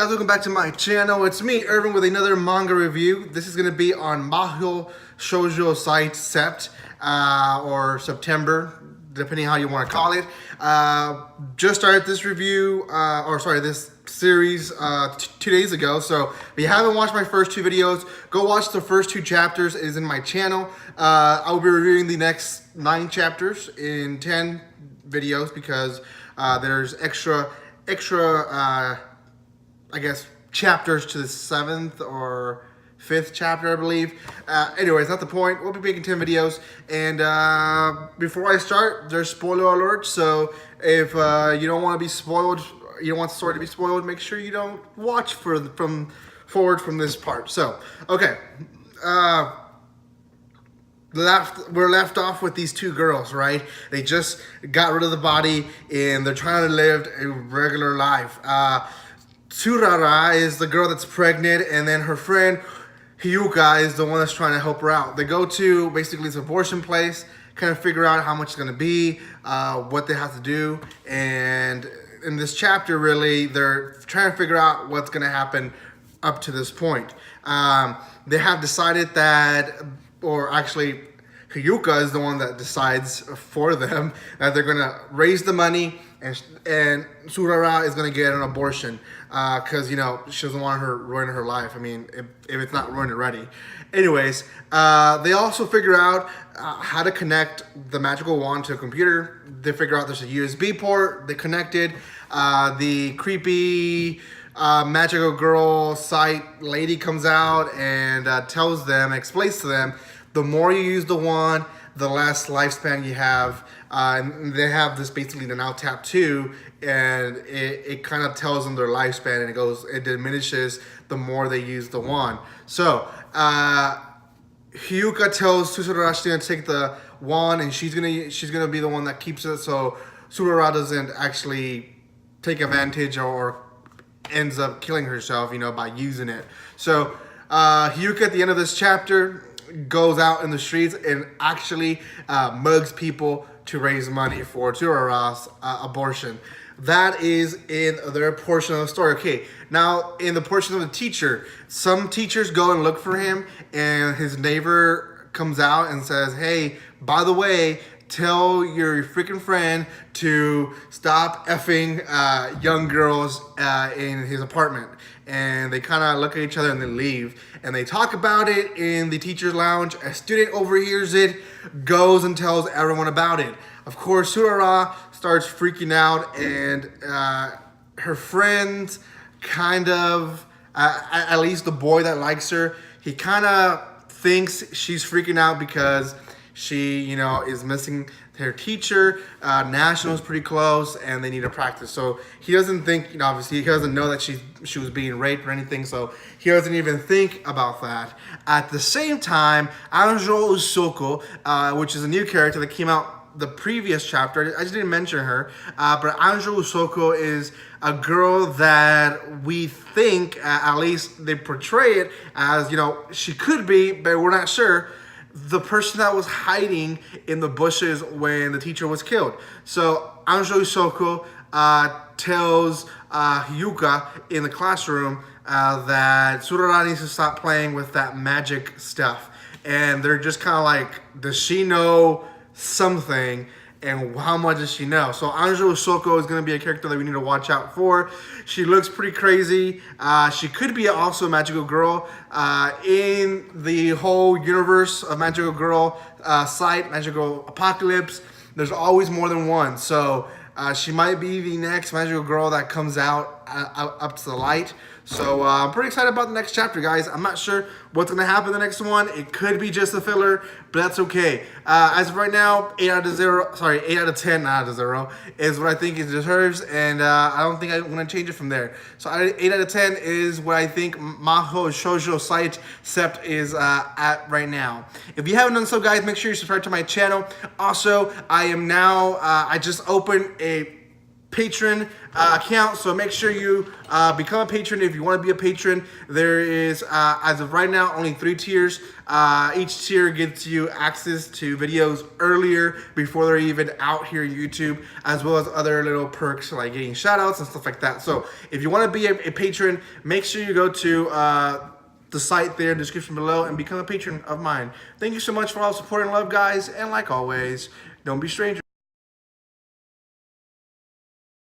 Guys, welcome back to my channel. It's me, Irvin, with another manga review. This is going to be on Mahou Shoujo site Sept, or September, depending how you want to call it. Just started this review, this series 2 days ago. So if you haven't watched my first two videos, go watch the first two chapters. It is in my channel. I will be reviewing the next 9 chapters in 10 videos because there's extra I guess, chapters to the 7th or 5th chapter, I believe. Anyways, not the point. We'll be making 10 videos. And before I start, there's spoiler alerts. So if you don't want to be spoiled, you don't want the story to be spoiled, make sure you don't watch forward from this part. So, okay. We're left off with these two girls, right? They just got rid of the body and they're trying to live a regular life. Tsurara is the girl that's pregnant, and then her friend Hyuka is the one that's trying to help her out. They go to basically this abortion place, kind of figure out how much it's going to be, what they have to do, and in this chapter, really, they're trying to figure out what's going to happen up to this point. They have decided that, or actually, Hyuka is the one that decides for them that they're going to raise the money, and Tsurara is going to get an abortion because, you know, she doesn't want her ruining her life. I mean, if it's not ruined already. Anyways, they also figure out how to connect the magical wand to a computer. They figure out there's a USB port. They connected. The creepy magical girl site lady comes out and tells them, explains to them, the more you use the wand, the less lifespan you have. And they have this basically now tattoo, and it kind of tells them their lifespan, and it diminishes the more they use the wand. So Hyuka tells Tsurara to take the wand, and she's gonna be the one that keeps it, so Tsurara doesn't actually take advantage or ends up killing herself, you know, by using it. So Hyuka at the end of this chapter goes out in the streets and actually mugs people to raise money for Tsurara's abortion. That is in their portion of the story. Okay, now in the portion of the teacher, some teachers go and look for him, and his neighbor comes out and says, hey, by the way, tell your freaking friend to stop effing young girls in his apartment. And they kind of look at each other and they leave. And they talk about it in the teacher's lounge. A student overhears it, goes and tells everyone about it. Of course, Tsurara starts freaking out, and her friends kind of, at least the boy that likes her, he kind of thinks she's freaking out because she, you know, is missing her teacher. National's pretty close, and they need to practice. So he doesn't think, you know, obviously he doesn't know that she was being raped or anything. So he doesn't even think about that. At the same time, Anjo Usoko, which is a new character that came out the previous chapter. I just didn't mention her, but Anjo Usoko is a girl that we think, at least they portray it as, you know, she could be, but we're not sure, the person that was hiding in the bushes when the teacher was killed. So Anjo Usoko tells Hyuka in the classroom that Tsurara needs to stop playing with that magic stuff. And they're just kind of like, does she know something, and how much does she know? So Anjo Usoko is going to be a character that we need to watch out for. She looks pretty crazy. She could be also a magical girl. In the whole universe of magical girl site, magical apocalypse, there's always more than one. So she might be the next magical girl that comes out up to the light. So I'm pretty excited about the next chapter, guys. I'm not sure what's going to happen in the next one. It could be just a filler, but that's okay. As of right now, 8 out of 10, not out of 0, is what I think it deserves, and I don't think I'm going to change it from there. So 8 out of 10 is what I think Mahou Shoujo site Sept is at right now. If you haven't done so, guys, make sure you subscribe to my channel. Also, I am now, I just opened a patron account, so make sure you become a patron if you want to be a patron. There is as of right now only 3 tiers. Each tier gives you access to videos earlier before they're even out here on YouTube, as well as other little perks like getting shout outs and stuff like that. So if you want to be a patron, make sure you go to the site there in the description below and become a patron of mine. Thank you so much for all the support and love, guys, and like always, don't be strangers.